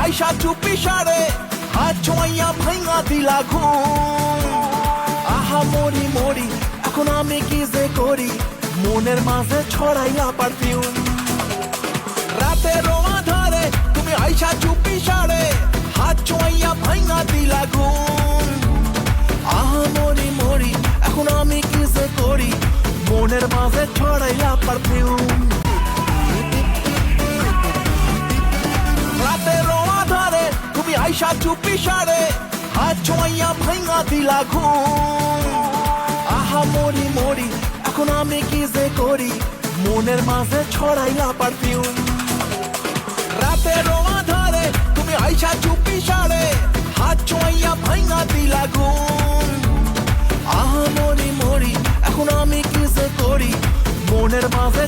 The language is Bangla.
আইসা চুপি সারে হাত ছোঁয়া ভাঙা দিলা ঘুম। আহা মরি মরি এখন আমি কি যে করি, মনের মাঝে ছড়াইয়া পারফিউম। রাতের আধারে তুমি আইসা চুপি সারে হাত ছোঁয়া ভাঙা দিলা ঘুম। আহা মরি মরি এখন আমি কি যে করি, মনের মাঝে ছড়াইয়া পারফিউম। রাতের আধারে তুমি আইসা চুপি সারে হাত ছোঁয়া ভাঙা দিলা ঘুম। আহা মরি মরি এখন আমি কি যে করি, মনের মাঝে ছড়াইয়া পারফিউম। রাতের আধারে তুমি আইসা চুপি সারে হাত ছোঁয়া ভাঙা দিলা ঘুম। আহা মরি মরি এখন আমি কি যে করি, মনের মাঝে